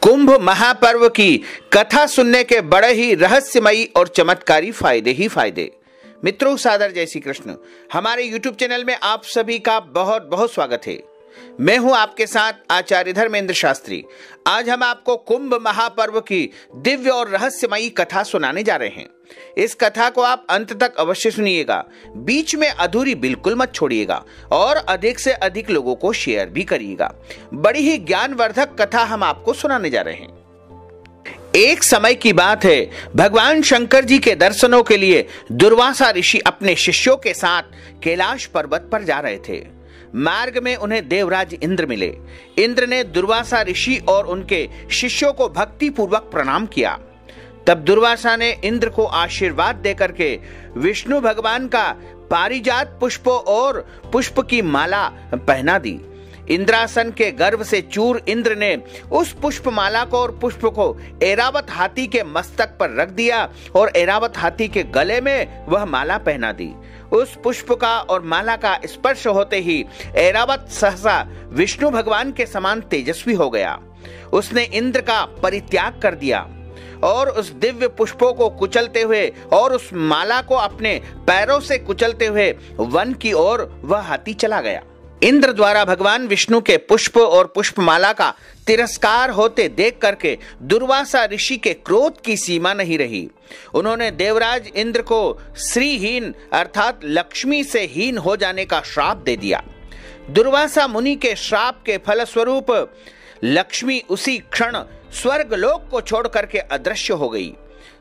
कुंभ महापर्व की कथा सुनने के बड़े ही रहस्यमयी और चमत्कारी फायदे ही फायदे। मित्रों, सादर जय श्री कृष्ण। हमारे YouTube चैनल में आप सभी का बहुत बहुत स्वागत है। मैं हूं आपके साथ आचार्य धर्मेंद्र शास्त्री। आज हम आपको कुंभ महापर्व की दिव्य और रहस्यमयी कथा सुनाने जा रहे हैं। इस कथा को आप अंत तक अवश्य सुनिएगा, बीच में अधूरी बिल्कुल मत छोड़िएगा और अधिक से अधिक लोगों को शेयर भी करिएगा। बड़ी ही ज्ञानवर्धक कथा हम आपको सुनाने जा रहे हैं। एक समय की बात है, भगवान शंकर जी के दर्शनों के लिए दुर्वासा ऋषि अपने शिष्यों के साथ कैलाश पर्वत पर जा रहे थे। मार्ग में उन्हें देवराज इंद्र मिले। इंद्र ने दुर्वासा ऋषि और उनके शिष्यों को भक्ति पूर्वक प्रणाम किया। तब दुर्वासा ने इंद्र को आशीर्वाद देकर के विष्णु भगवान का पारिजात पुष्पों और पुष्प की माला पहना दी। इंद्रासन के गर्व से चूर इंद्र ने उस पुष्पमाला को और पुष्प को ऐरावत हाथी के मस्तक पर रख दिया और ऐरावत हाथी के गले में वह माला पहना दी। उस पुष्प का और माला का स्पर्श होते ही ऐरावत सहसा विष्णु भगवान के समान तेजस्वी हो गया। उसने इंद्र का परित्याग कर दिया और उस दिव्य पुष्पों को कुचलते हुए और उस माला को अपने पैरों से कुचलते हुए वन की ओर वह हाथी चला गया। इंद्र द्वारा भगवान विष्णु के पुष्प और पुष्पमाला का तिरस्कार होते देख करके दुर्वासा ऋषि के क्रोध की सीमा नहीं रही। उन्होंने देवराज इंद्र को श्रीहीन अर्थात लक्ष्मी से हीन हो जाने का श्राप दे दिया। दुर्वासा मुनि के श्राप के फलस्वरूप लक्ष्मी उसी क्षण स्वर्ग लोक को छोड़ करके अदृश्य हो गई।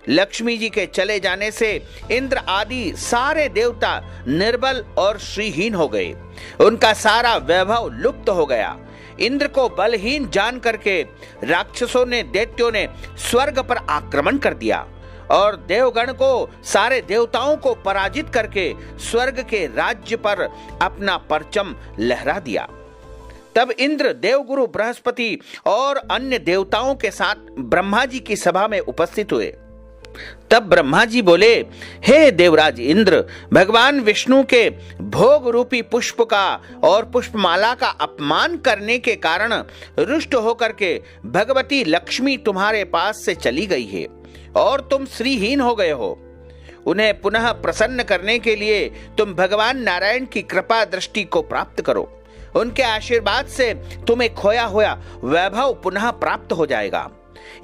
लक्ष्मी जी के चले जाने से इंद्र आदि सारे देवता निर्बल और श्रीहीन हो गए। उनका सारा वैभव लुप्त हो गया। इंद्र को बलहीन जान करके राक्षसों ने दैत्यों ने स्वर्ग पर आक्रमण कर दिया और देवगण को सारे देवताओं को पराजित करके स्वर्ग के राज्य पर अपना परचम लहरा दिया। तब इंद्र देवगुरु बृहस्पति और अन्य देवताओं के साथ ब्रह्मा जी की सभा में उपस्थित हुए। तब ब्रह्मा जी बोले, हे देवराज इंद्र, भगवान विष्णु के भोग रूपी पुष्प का और पुष्पमाला का अपमान करने के कारण रुष्ट होकर के भगवती लक्ष्मी तुम्हारे पास से चली गई है और तुम श्रीहीन हो गए हो। उन्हें पुनः प्रसन्न करने के लिए तुम भगवान नारायण की कृपा दृष्टि को प्राप्त करो। उनके आशीर्वाद से तुम्हें खोया हुआ वैभव पुनः प्राप्त हो जाएगा।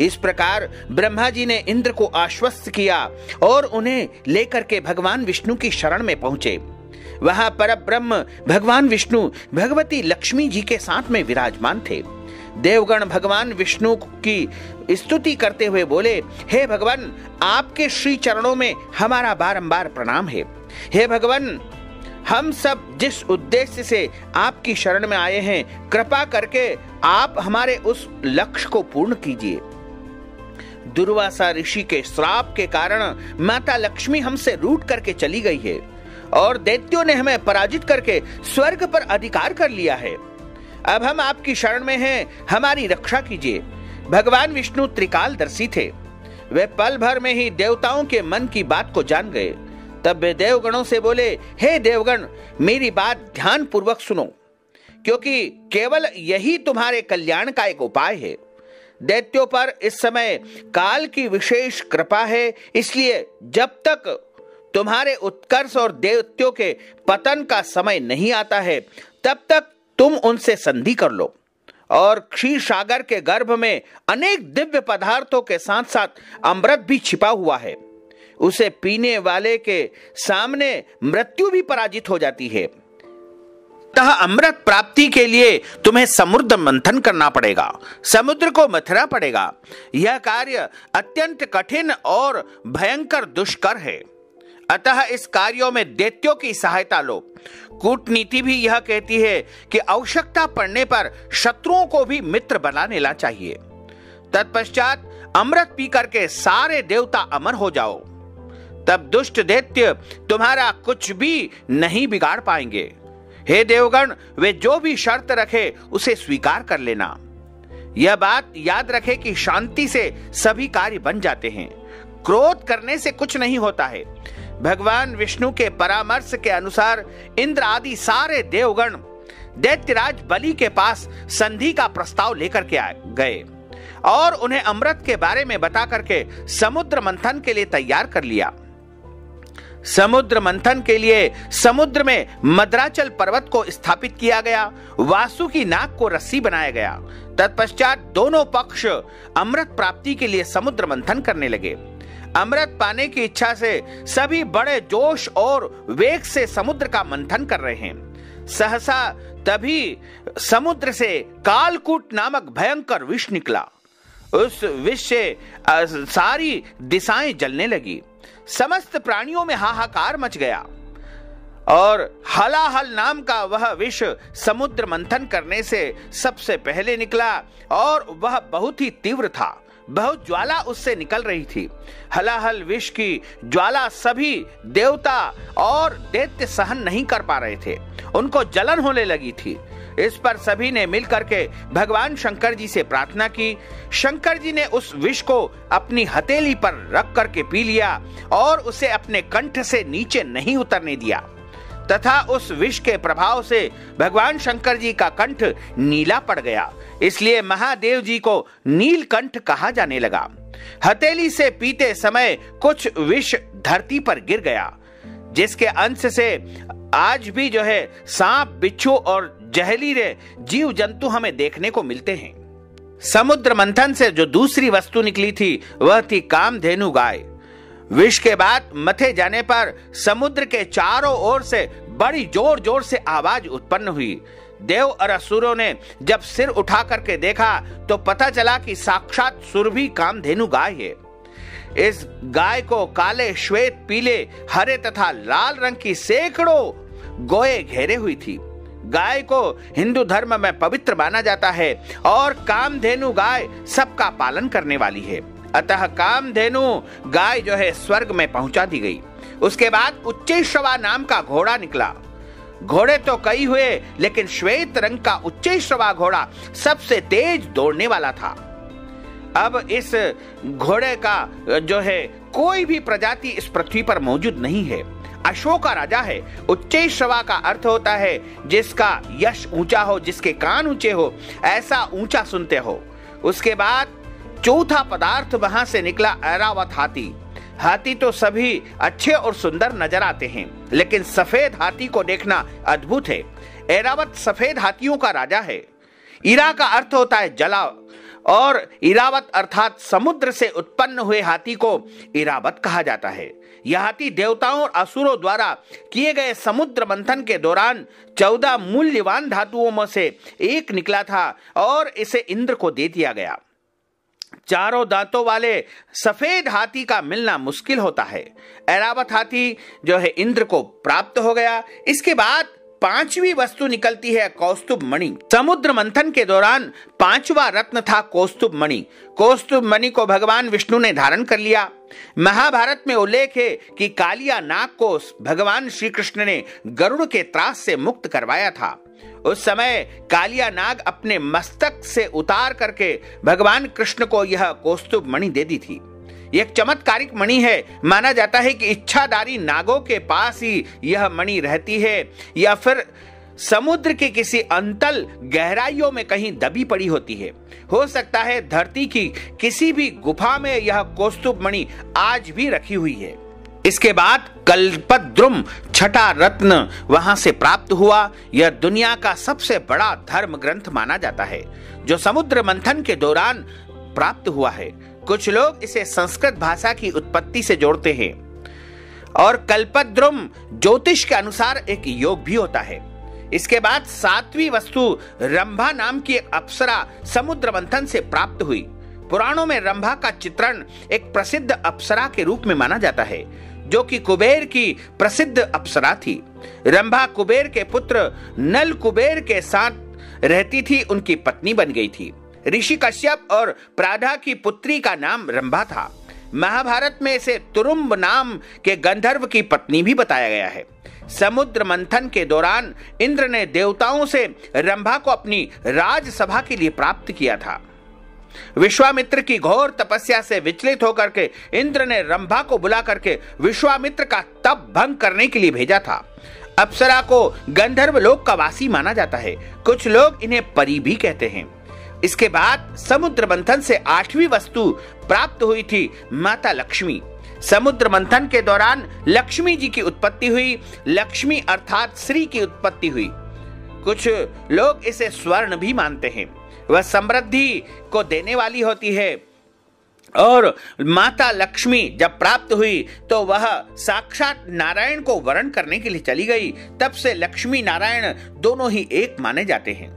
इस प्रकार ब्रह्मा जी ने इंद्र को आश्वस्त किया और उन्हें लेकर के भगवान विष्णु की शरण में पहुंचे। वहां परब्रह्म भगवान विष्णु भगवती लक्ष्मी जी के साथ में विराजमान थे। देवगण भगवान विष्णु की स्तुति करते हुए बोले, हे भगवान, आपके श्री चरणों में हमारा बारंबार प्रणाम है। हे भगवान, हम सब जिस उद्देश्य से आपकी शरण में आए हैं, कृपा करके आप हमारे उस लक्ष्य को पूर्ण कीजिए। दुर्वासा ऋषि के श्राप के कारण माता लक्ष्मी हमसे रूठ करके चली गई है और दैत्यों ने हमें पराजित करके स्वर्ग पर अधिकार कर लिया है। अब हम आपकी शरण में हैं, हमारी रक्षा कीजिए। भगवान विष्णु त्रिकालदर्शी थे। वे पल भर में ही देवताओं के मन की बात को जान गए। तब वे देवगणों से बोले, हे देवगण, मेरी बात ध्यान पूर्वक सुनो, क्योंकि केवल यही तुम्हारे कल्याण का एक उपाय है। दैत्यों पर इस समय काल की विशेष कृपा है, इसलिए जब तक तुम्हारे उत्कर्ष और दैत्यों के पतन का समय नहीं आता है, तब तक तुम उनसे संधि कर लो। और क्षीर सागर के गर्भ में अनेक दिव्य पदार्थों के साथ साथ अमृत भी छिपा हुआ है। उसे पीने वाले के सामने मृत्यु भी पराजित हो जाती है। अतः अमृत प्राप्ति के लिए तुम्हें समुद्र मंथन करना पड़ेगा, समुद्र को मथना पड़ेगा। यह कार्य अत्यंत कठिन और भयंकर दुष्कर है। अतः इस कार्यों में दैत्यों की सहायता लो। कूटनीति भी यह कहती है कि आवश्यकता पड़ने पर शत्रुओं को भी मित्र बना लेना चाहिए। तत्पश्चात अमृत पी करके सारे देवता अमर हो जाओ। तब दुष्ट दैत्य तुम्हारा कुछ भी नहीं बिगाड़ पाएंगे। हे देवगण, वे जो भी शर्त रखे उसे स्वीकार कर लेना। यह बात याद रखे कि शांति से सभी कार्य बन जाते हैं, क्रोध करने से कुछ नहीं होता है। भगवान विष्णु के परामर्श के अनुसार इंद्र आदि सारे देवगण दैत्यराज बलि के पास संधि का प्रस्ताव लेकर के गए और उन्हें अमृत के बारे में बता करके समुद्र मंथन के लिए तैयार कर लिया। समुद्र मंथन के लिए समुद्र में मद्राचल पर्वत को स्थापित किया गया, वासुकी नाग को रस्सी बनाया गया। तत्पश्चात दोनों पक्ष अमृत प्राप्ति के लिए समुद्र मंथन करने लगे। अमृत पाने की इच्छा से सभी बड़े जोश और वेग से समुद्र का मंथन कर रहे हैं। सहसा तभी समुद्र से कालकूट नामक भयंकर विष निकला। उस विष से सारी दिशाएं जलने लगी। समस्त प्राणियों में हाहाकार मच गया और हलाहल नाम का वह विष समुद्र मंथन करने से सबसे पहले निकला और वह बहुत ही तीव्र था। बहुत ज्वाला उससे निकल रही थी। हलाहल विष की ज्वाला सभी देवता और दैत्य सहन नहीं कर पा रहे थे, उनको जलन होने लगी थी। इस पर सभी ने मिलकर के भगवान शंकर जी से प्रार्थना की। शंकर जी ने उस विष को अपनी हथेली पर रख करके पी लिया और उसे अपने कंठ से नीचे नहीं उतरने दिया तथा उस विष के प्रभाव से भगवान शंकर जी का कंठ नीला पड़ गया। इसलिए महादेव जी को नीलकंठ कहा जाने लगा। हथेली से पीते समय कुछ विष धरती पर गिर गया, जिसके अंश से आज भी सांप, बिच्छू और जहरीले जीव जंतु हमें देखने को मिलते हैं। समुद्र मंथन से जो दूसरी वस्तु निकली थी वह थी कामधेनु गाय। विष के बाद मथे जाने पर समुद्र के चारों ओर से बड़ी जोर जोर से आवाज उत्पन्न हुई। देव और असुरों ने जब सिर उठा करके देखा तो पता चला कि साक्षात सुरभि कामधेनु गाय है। इस गाय को काले, श्वेत, पीले, हरे तथा लाल रंग की सैकड़ों गोए घेरे हुई थी। गाय को हिंदू धर्म में पवित्र माना जाता है और कामधेनु गाय सबका पालन करने वाली है। अतः कामधेनु गाय स्वर्ग में पहुंचा दी गई। उसके बाद उच्चैश्रवा नाम का घोड़ा निकला। घोड़े तो कई हुए, लेकिन श्वेत रंग का उच्चैश्रवा घोड़ा सबसे तेज दौड़ने वाला था। अब इस घोड़े का कोई भी प्रजाति इस पृथ्वी पर मौजूद नहीं है। अशोक का राजा है। उच्चैश्रवा का अर्थ होता है जिसका यश ऊंचा हो, जिसके कान ऊंचे हो, ऐसा ऊंचा सुनते हो। उसके बाद चौथा पदार्थ वहां से निकला ऐरावत हाथी। हाथी तो सभी अच्छे और सुंदर नजर आते हैं, लेकिन सफेद हाथी को देखना अद्भुत है। ऐरावत सफेद हाथियों का राजा है। इरा का अर्थ होता है जला और इरावत अर्थात समुद्र से उत्पन्न हुए हाथी को इरावत कहा जाता है। यह हाथी देवताओं और असुरों द्वारा किए गए समुद्र मंथन के दौरान 14 मूल्यवान धातुओं में से एक निकला था और इसे इंद्र को दे दिया गया। चारों दांतों वाले सफेद हाथी का मिलना मुश्किल होता है। ऐरावत हाथी इंद्र को प्राप्त हो गया। इसके बाद पांचवी वस्तु निकलती है कौस्तुभ मणि। समुद्र मंथन के दौरान पांचवा रत्न था कौस्तुभ मणि। कौस्तुभ मणि को भगवान विष्णु ने धारण कर लिया। महाभारत में उल्लेख है कि कालिया नाग को भगवान श्री कृष्ण ने गरुड़ के त्रास से मुक्त करवाया था। उस समय कालिया नाग अपने मस्तक से उतार करके भगवान कृष्ण को यह कौस्तुभ मणि दे दी थी। एक चमत्कारिक मणि है। माना जाता है कि इच्छाधारी नागों के पास ही यह मणि रहती है या फिर समुद्र के किसी अंतल गहराइयों में कहीं दबी पड़ी होती है। हो सकता है धरती की किसी भी गुफा में यह कौस्तुभ मणि आज भी रखी हुई है। इसके बाद कल्पद्रुम छठा रत्न वहां से प्राप्त हुआ। यह दुनिया का सबसे बड़ा धर्म ग्रंथ माना जाता है जो समुद्र मंथन के दौरान प्राप्त हुआ है। कुछ लोग इसे संस्कृत भाषा की उत्पत्ति से जोड़ते हैं और कल्पद्रुम ज्योतिष के अनुसार एक योग भी होता है। इसके बाद सातवीं वस्तु रंभा नाम की एक अप्सरा समुद्र मंथन से प्राप्त हुई। पुराणों में रंभा का चित्रण एक प्रसिद्ध अप्सरा के रूप में माना जाता है जो कि कुबेर की प्रसिद्ध अप्सरा थी। रंभा कुबेर के पुत्र नल कुबेर के साथ रहती थी, उनकी पत्नी बन गई थी। ऋषि कश्यप और प्राधा की पुत्री का नाम रंभा था। महाभारत में इसे तुरुम्ब नाम के गंधर्व की पत्नी भी बताया गया है। समुद्र मंथन के दौरान इंद्र ने देवताओं से रंभा को अपनी राजसभा के लिए प्राप्त किया था। विश्वामित्र की घोर तपस्या से विचलित होकर के इंद्र ने रंभा को बुला करके विश्वामित्र का तप भंग करने के लिए भेजा था। अप्सरा को गंधर्व लोक का वासी माना जाता है। कुछ लोग इन्हें परी भी कहते हैं। इसके बाद समुद्र मंथन से 8वीं वस्तु प्राप्त हुई थी, माता लक्ष्मी। समुद्र मंथन के दौरान लक्ष्मी जी की उत्पत्ति हुई। लक्ष्मी अर्थात श्री की उत्पत्ति हुई। कुछ लोग इसे स्वर्ण भी मानते हैं। वह समृद्धि को देने वाली होती है और माता लक्ष्मी जब प्राप्त हुई तो वह साक्षात नारायण को वरण करने के लिए चली गई। तब से लक्ष्मी नारायण दोनों ही एक माने जाते हैं।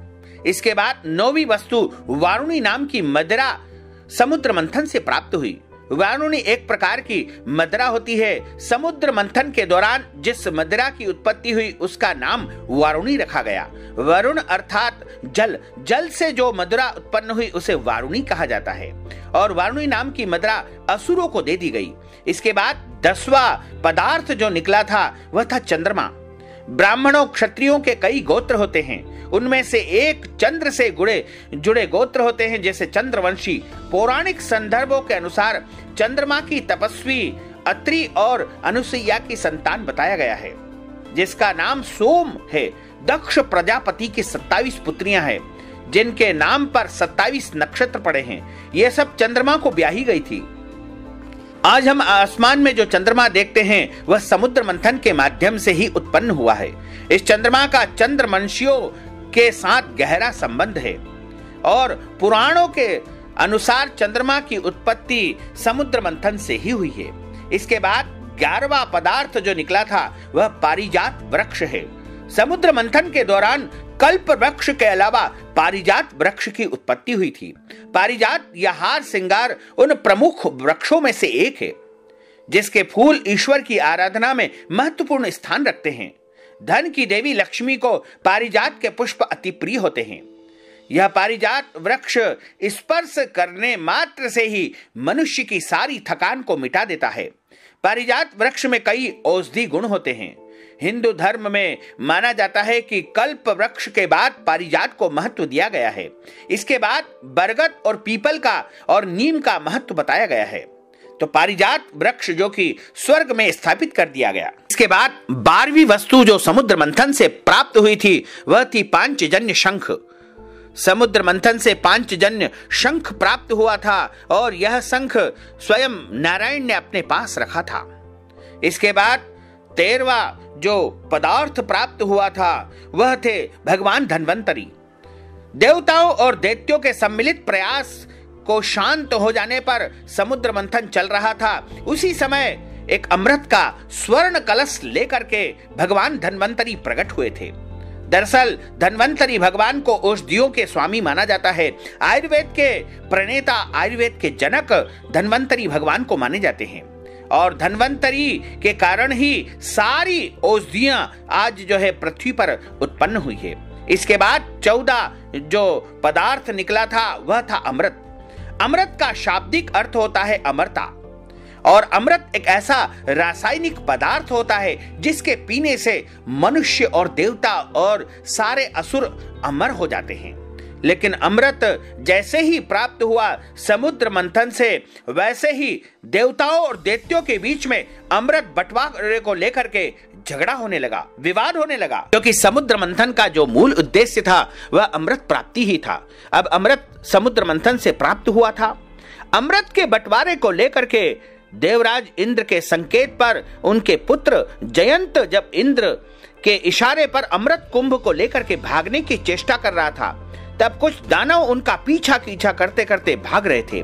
इसके बाद 9वीं वस्तु वारुणी नाम की मदिरा समुद्र मंथन से प्राप्त हुई। वारुणी एक प्रकार की मदिरा होती है। समुद्र मंथन के दौरान जिस मदिरा की उत्पत्ति हुई उसका नाम वारुणी रखा गया। वरुण अर्थात जल, जल से जो मदिरा उत्पन्न हुई उसे वारुणी कहा जाता है और वारुणी नाम की मदिरा असुरों को दे दी गई। इसके बाद 10वां पदार्थ जो निकला था वह था चंद्रमा। ब्राह्मणों क्षत्रियों के कई गोत्र होते हैं, उनमें से एक चंद्र से जुड़े गोत्र होते हैं, जैसे चंद्रवंशी। पौराणिक संदर्भों के अनुसार चंद्रमा की तपस्वी अत्रि और अनुसुईया की संतान बताया गया है, जिसका नाम सोम है। दक्ष प्रजापति की 27 पुत्रियां हैं, जिनके नाम पर 27 नक्षत्र पड़े हैं। ये सब चंद्रमा को ब्याही गई थी। आज हम आसमान में जो चंद्रमा देखते हैं वह समुद्र मंथन के माध्यम से ही उत्पन्न हुआ है। इस चंद्रमा का चंद्रवंशियों के साथ गहरा संबंध है और पुराणों के अनुसार चंद्रमा की उत्पत्ति समुद्र मंथन से ही हुई है। इसके बाद 11वां पदार्थ जो निकला था वह पारिजात वृक्ष है। समुद्र मंथन के दौरान कल्प वृक्ष के अलावा पारिजात वृक्ष की उत्पत्ति हुई थी। पारिजात या हार श्रृंगार उन प्रमुख वृक्षों में से एक है, जिसके फूल ईश्वर की आराधना में महत्वपूर्ण स्थान रखते हैं। धन की देवी लक्ष्मी को पारिजात के पुष्प अति प्रिय होते हैं। यह पारिजात वृक्ष स्पर्श करने मात्र से ही मनुष्य की सारी थकान को मिटा देता है। पारिजात वृक्ष में कई औषधि गुण होते हैं। हिंदू धर्म में माना जाता है कि कल्प वृक्ष के बाद पारिजात को महत्व दिया गया है। इसके बाद बरगद और पीपल का और नीम का महत्व बताया गया है। तो पारिजात वृक्ष जो कि स्वर्ग में स्थापित कर दिया गया। इसके बाद 12वीं वस्तु जो समुद्र मंथन से प्राप्त हुई थी वह थी पांचजन्य शंख। समुद्र मंथन से पांचजन्य शंख प्राप्त हुआ था और यह शंख स्वयं नारायण ने अपने पास रखा था। इसके बाद 13वां जो पदार्थ प्राप्त हुआ था वह थे भगवान धन्वंतरी। देवताओं और दैत्यों के सम्मिलित प्रयास को शांत हो जाने पर समुद्र मंथन चल रहा था। उसी समय एक अमृत का स्वर्ण कलश लेकर के भगवान धन्वंतरी प्रकट हुए थे। दरअसल धन्वंतरी भगवान को औषधियों के स्वामी माना जाता है। आयुर्वेद के प्रणेता, आयुर्वेद के जनक धन्वंतरी भगवान को माने जाते हैं और धन्वंतरी के कारण ही सारी औषधियां आज जो है पृथ्वी पर उत्पन्न हुई है। इसके बाद 14 जो पदार्थ निकला था वह था अमृत। अमृत का शाब्दिक अर्थ होता है अमरता और अमृत एक ऐसा रासायनिक पदार्थ होता है जिसके पीने से मनुष्य और देवता और सारे असुर अमर हो जाते हैं। लेकिन अमृत जैसे ही प्राप्त हुआ समुद्र मंथन से, वैसे ही देवताओं और दैत्यों के बीच में अमृत बंटवारे को लेकर के झगड़ा होने लगा, विवाद होने लगा, क्योंकि समुद्र मंथन का जो मूल उद्देश्य था वह अमृत प्राप्ति ही था। अब अमृत समुद्र मंथन से प्राप्त हुआ था। अमृत के बंटवारे को लेकर के देवराज इंद्र के संकेत पर उनके पुत्र जयंत जब इंद्र के इशारे पर अमृत कुंभ को लेकर के भागने की चेष्टा कर रहा था, तब कुछ दानव उनका पीछा करते करते भाग रहे थे।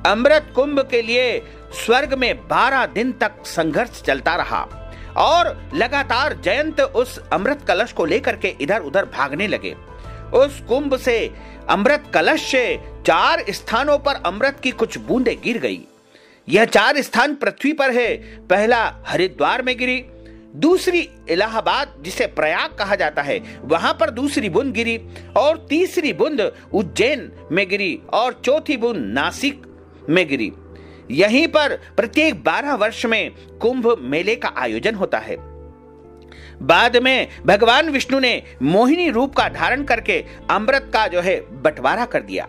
अमृत कुंभ के लिए स्वर्ग में 12 दिन तक संघर्ष चलता रहा और लगातार जयंत उस अमृत कलश को लेकर के इधर उधर भागने लगे। उस कुंभ से अमृत कलश से 4 स्थानों पर अमृत की कुछ बूंदें गिर गई। यह 4 स्थान पृथ्वी पर है। पहला हरिद्वार में गिरी, दूसरी इलाहाबाद जिसे प्रयाग कहा जाता है वहां पर दूसरी बूंद गिरी और तीसरी बूंद उज्जैन में गिरी और चौथी बूंद नासिक में गिरी। यहीं पर प्रत्येक 12 वर्ष में कुंभ मेले का आयोजन होता है। बाद में भगवान विष्णु ने मोहिनी रूप का धारण करके अमृत का जो है बंटवारा कर दिया।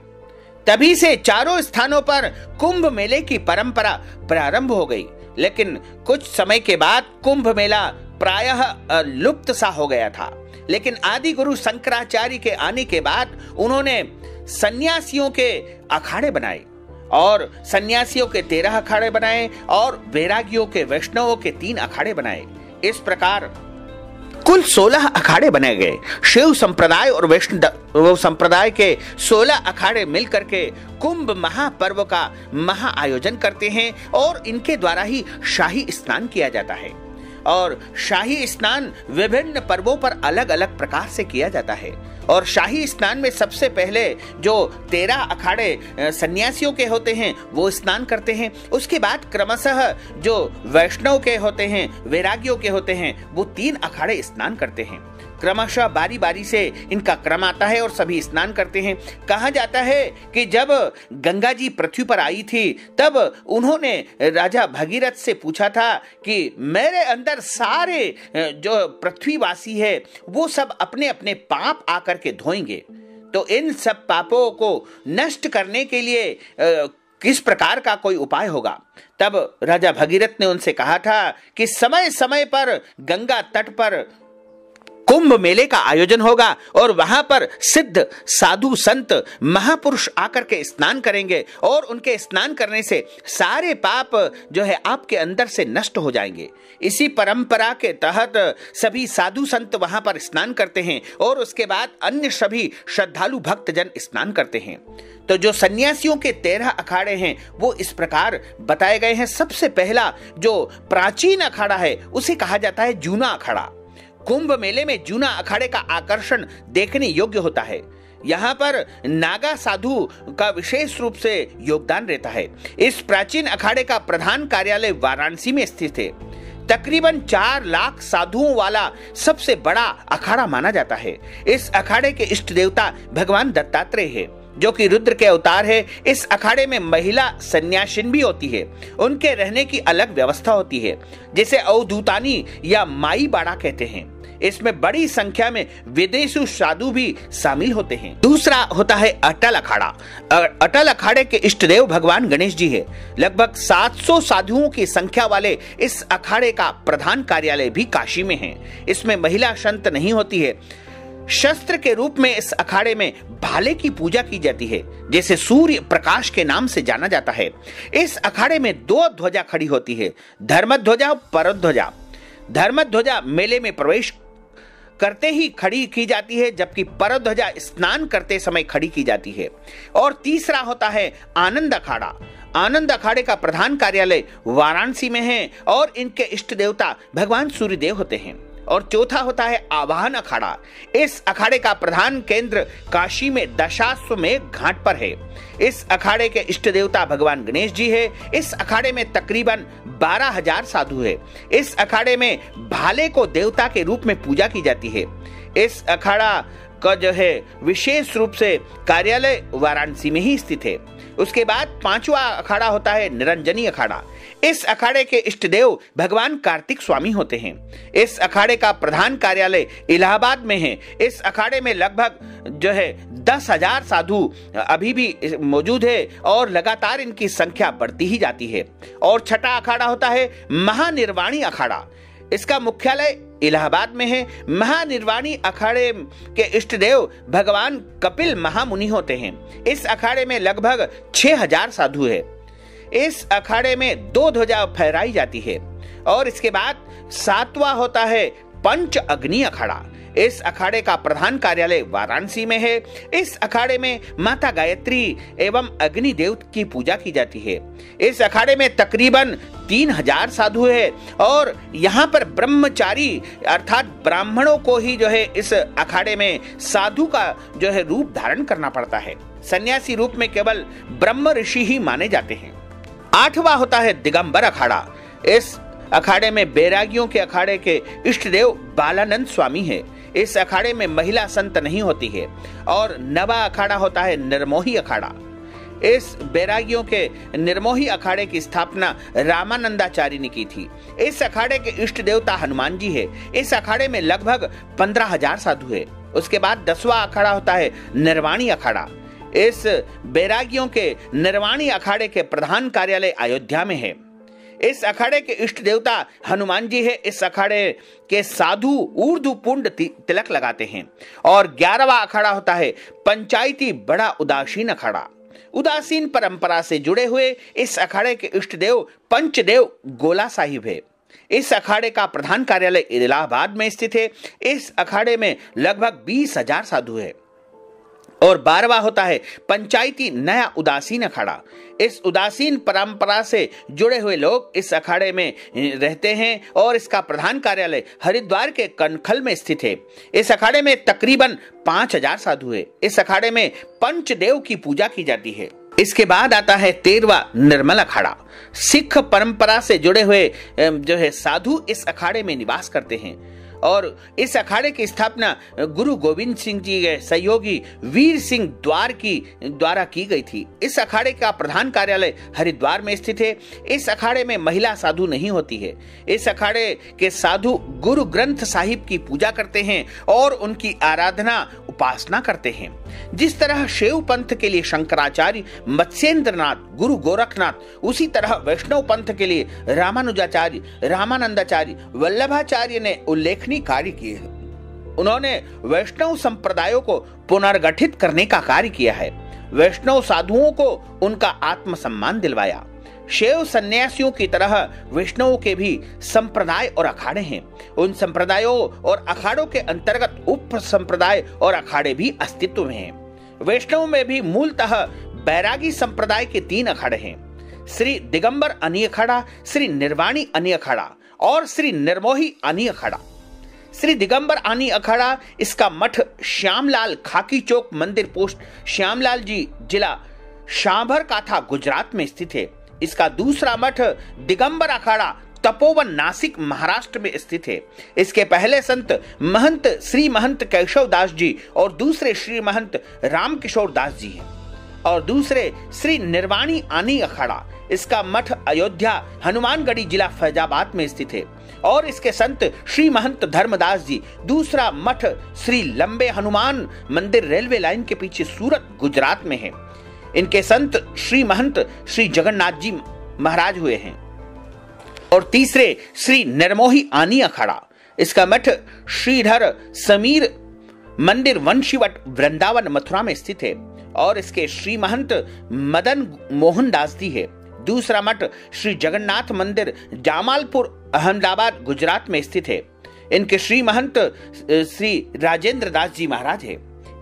तभी से चारों स्थानों पर कुंभ मेले की परंपरा प्रारंभ हो गई। लेकिन कुछ समय के बाद कुंभ मेला प्रायः लुप्त सा हो गया था। लेकिन आदि गुरु शंकराचार्य के आने के बाद उन्होंने सन्यासियों के अखाड़े बनाए और सन्यासियों के 13 अखाड़े बनाए और वैरागियों के वैष्णवों के 3 अखाड़े बनाए। इस प्रकार कुल 16 अखाड़े बनाए गए। शिव संप्रदाय और वैष्णव संप्रदाय के 16 अखाड़े मिलकर के कुंभ महापर्व का महा आयोजन करते हैं और इनके द्वारा ही शाही स्नान किया जाता है। और शाही स्नान विभिन्न पर्वों पर अलग अलग प्रकार से किया जाता है। और शाही स्नान में सबसे पहले जो 13 अखाड़े सन्यासियों के होते हैं वो स्नान करते हैं। उसके बाद क्रमशः जो वैष्णव के होते हैं, वैरागियों के होते हैं, वो 3 अखाड़े स्नान करते हैं। क्रमशः बारी बारी से इनका क्रम आता है और सभी स्नान करते हैं। कहा जाता है कि जब गंगा जी पृथ्वी पर आई थी तब उन्होंने राजा भगीरथ से पूछा था कि मेरे अंदर सारे जो पृथ्वीवासी है वो सब अपने अपने पाप आकर के धोएंगे, तो इन सब पापों को नष्ट करने के लिए किस प्रकार का कोई उपाय होगा। तब राजा भगीरथ ने उनसे कहा था कि समय समय पर गंगा तट पर कुंभ मेले का आयोजन होगा और वहां पर सिद्ध साधु संत महापुरुष आकर के स्नान करेंगे और उनके स्नान करने से सारे पाप जो है आपके अंदर से नष्ट हो जाएंगे। इसी परंपरा के तहत सभी साधु संत वहां पर स्नान करते हैं और उसके बाद अन्य सभी श्रद्धालु भक्तजन स्नान करते हैं। तो जो सन्यासियों के 13 अखाड़े हैं वो इस प्रकार बताए गए हैं। सबसे पहला जो प्राचीन अखाड़ा है उसे कहा जाता है जूना अखाड़ा। कुंभ मेले में जूना अखाड़े का आकर्षण देखने योग्य होता है। यहाँ पर नागा साधु का विशेष रूप से योगदान रहता है। इस प्राचीन अखाड़े का प्रधान कार्यालय वाराणसी में स्थित है। तकरीबन 4 लाख साधुओं वाला सबसे बड़ा अखाड़ा माना जाता है। इस अखाड़े के इष्ट देवता भगवान दत्तात्रेय है जो कि रुद्र के अवतार है। इस अखाड़े में महिला सन्यासिन भी होती है। उनके रहने की अलग व्यवस्था होती है जिसे अवधूतानी या माई बाड़ा कहते हैं। इसमें बड़ी संख्या में विदेशी साधु भी शामिल होते हैं। दूसरा होता है अटल अखाड़ा। अटल अखाड़े के इष्ट देव भगवान गणेश जी है। लगभग 700 साधुओं की संख्या वाले इस अखाड़े का प्रधान कार्यालय भी काशी में है। इसमें महिला संत नहीं होती है। शस्त्र के रूप में इस अखाड़े में भाले की पूजा की जाती है जैसे सूर्य प्रकाश के नाम से जाना जाता है। इस अखाड़े में 2 ध्वजा खड़ी होती है, धर्मध्वजा और परध्वजा। धर्मध्वजा मेले में प्रवेश करते ही खड़ी की जाती है जबकि परध्वजा स्नान करते समय खड़ी की जाती है। और तीसरा होता है आनंद अखाड़ा। आनंद अखाड़े का प्रधान कार्यालय वाराणसी में है और इनके इष्ट देवता भगवान सूर्यदेव होते हैं। और चौथा होता है आवाहन अखाड़ा। इस अखाड़े का प्रधान केंद्र काशी में दशाश्वमेध घाट पर है। इस अखाड़े के इष्ट देवता भगवान गणेश जी है। इस अखाड़े में तकरीबन 12,000 साधु है। इस अखाड़े में भाले को देवता के रूप में पूजा की जाती है। इस अखाड़ा का जो है विशेष रूप से कार्यालय वाराणसी में ही स्थित है। उसके बाद 5वां अखाड़ा होता है निरंजनी अखाड़ा। इस अखाड़े के इष्ट देव भगवान कार्तिक स्वामी होते हैं। इस अखाड़े का प्रधान कार्यालय इलाहाबाद में है। इस अखाड़े में लगभग जो है 10,000 साधु अभी भी मौजूद है और लगातार इनकी संख्या बढ़ती ही जाती है। और छठा अखाड़ा होता है महानिर्वाणी अखाड़ा। इसका मुख्यालय इलाहाबाद में है। महानिर्वाणी अखाड़े के इष्ट देव भगवान कपिल महामुनि होते हैं। इस अखाड़े में लगभग 6,000 साधु है। इस अखाड़े में 2 ध्वजा फहराई जाती है। और इसके बाद 7वां होता है पंच अग्नि अखाड़ा। इस अखाड़े का प्रधान कार्यालय वाराणसी में है। इस अखाड़े में माता गायत्री एवं अग्निदेव की पूजा की जाती है। इस अखाड़े में तकरीबन 3,000 साधु है और यहाँ पर ब्रह्मचारी अर्थात ब्राह्मणों को ही जो है इस अखाड़े में साधु का जो है रूप धारण करना पड़ता है। सन्यासी रूप में केवल ब्रह्म ऋषि ही माने जाते हैं। 8वां होता है दिगंबर अखाड़ा। इस अखाड़े में बैरागियों के अखाड़े के इष्ट देव बालानंद स्वामी है। इस अखाड़े में महिला संत नहीं होती है। और 9वां अखाड़ा होता है निर्मोही अखाड़ा। इस बैरागियों के निर्मोही अखाड़े की स्थापना रामानंदाचार्य ने की थी। इस अखाड़े के इष्ट देवता हनुमान जी है। इस अखाड़े में लगभग 15,000 साधु है। उसके बाद 10वां अखाड़ा होता है निर्वाणी अखाड़ा। इस बैरागियों के निर्वाणी अखाड़े के प्रधान कार्यालय अयोध्या में है। इस अखाड़े के इष्ट देवता हनुमान जी है। इस अखाड़े के साधु ऊर्ध्व पुंड तिलक लगाते हैं। और 11वां अखाड़ा होता है पंचायती बड़ा उदासीन अखाड़ा। उदासीन परंपरा से जुड़े हुए इस अखाड़े के इष्ट देव पंचदेव गोला साहिब है। इस अखाड़े का प्रधान कार्यालय इलाहाबाद में स्थित है। इस अखाड़े में लगभग 20,000 साधु है। और 12वां होता है पंचायती नया उदासीन अखाड़ा। इस उदासीन परंपरा से जुड़े हुए लोग इस अखाड़े में रहते हैं और इसका प्रधान कार्यालय हरिद्वार के कनखल में स्थित है। इस अखाड़े में तकरीबन 5,000 साधु है। इस अखाड़े में पंचदेव की पूजा की जाती है। इसके बाद आता है 13वां निर्मल अखाड़ा। सिख परंपरा से जुड़े हुए जो है साधु इस अखाड़े में निवास करते हैं और इस अखाड़े की स्थापना गुरु गोविंद सिंह जी के सहयोगी वीर सिंह द्वारा की गई थी। इस अखाड़े का प्रधान कार्यालय हरिद्वार में स्थित है। इस अखाड़े में महिला साधु नहीं होती है। इस अखाड़े के साधु गुरु ग्रंथ साहिब की पूजा करते हैं और उनकी आराधना उपासना करते हैं। जिस तरह शैव पंथ के लिए शंकराचार्य, मत्स्येंद्रनाथ, गुरु गोरखनाथ, उसी तरह वैष्णव पंथ के लिए रामानुजाचार्य, रामानंदाचार्य, वल्लभाचार्य ने उल्लेखनीय कार्य किए हैं। उन्होंने वैष्णव संप्रदायों को पुनर्गठित करने का कार्य किया है। वैष्णव साधुओं को उनका आत्मसम्मान दिलवाया। शैव सन्यासियों की तरह वैष्णवों के भी संप्रदाय और अखाड़े हैं। उन संप्रदायों और अखाड़ों के अंतर्गत उप संप्रदाय और अखाड़े भी अस्तित्व में हैं। वैष्णव में भी मूलतः बैरागी संप्रदाय के 3 अखाड़े हैं। श्री दिगंबर अनी अखाड़ा, श्री निर्वाणी अनी अखाड़ा और श्री निर्मोही अनी अखाड़ा। श्री दिगंबर आनी अखाड़ा, इसका मठ श्यामलाल खाकी चौक मंदिर पोस्ट श्यामलाल जी, जिला साबरकांठा, गुजरात में स्थित है। इसका दूसरा मठ दिगंबर अखाड़ा तपोवन, नासिक, महाराष्ट्र में स्थित है। इसके पहले संत महंत श्री महंत केशव दास जी और दूसरे श्री महंत रामकिशोर दास जी हैं। और दूसरे श्री निर्वाणी आनी अखाड़ा, इसका मठ अयोध्या, हनुमानगढ़ी, जिला फैजाबाद में स्थित है। और इसके संत श्री महंत धर्मदास जी। दूसरा मठ श्री लंबे हनुमान मंदिर, रेलवे लाइन के पीछे, सूरत, गुजरात में है। इनके संत श्री महंत श्री जगन्नाथ जी महाराज हुए हैं। और तीसरे श्री निर्मोही आनी अखाड़ा, इसका मठ श्रीधर समीर मंदिर, वंशीवट, वृंदावन, मथुरा में स्थित है। और इसके श्री महंत मदन मोहन दास जी है। दूसरा मठ श्री जगन्नाथ मंदिर, जामालपुर, अहमदाबाद, गुजरात में स्थित है। इनके श्री महंत श्री राजेंद्र दास जी महाराज है।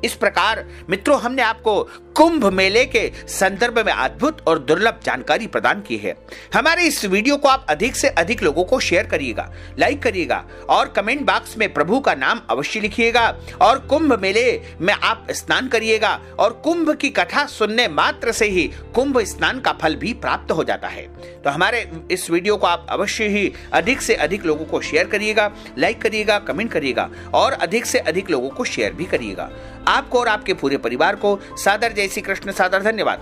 इस प्रकार मित्रों, हमने आपको कुंभ मेले के संदर्भ में अद्भुत और दुर्लभ जानकारी प्रदान की है। हमारे इस वीडियो को आप अधिक से अधिक लोगों को शेयर करिएगा, लाइक करिएगा और कमेंट बॉक्स में प्रभु का नाम अवश्य लिखिएगा। और कुंभ मेले में आप स्नान करिएगा और कुंभ की कथा सुनने मात्र से ही कुंभ स्नान का फल भी प्राप्त हो जाता है। तो हमारे इस वीडियो को आप अवश्य ही अधिक से अधिक लोगों को शेयर करिएगा, लाइक करिएगा, कमेंट करिएगा और अधिक से अधिक लोगों को शेयर भी करिएगा। आपको और आपके पूरे परिवार को सादर जय श्री कृष्ण, सादर धन्यवाद।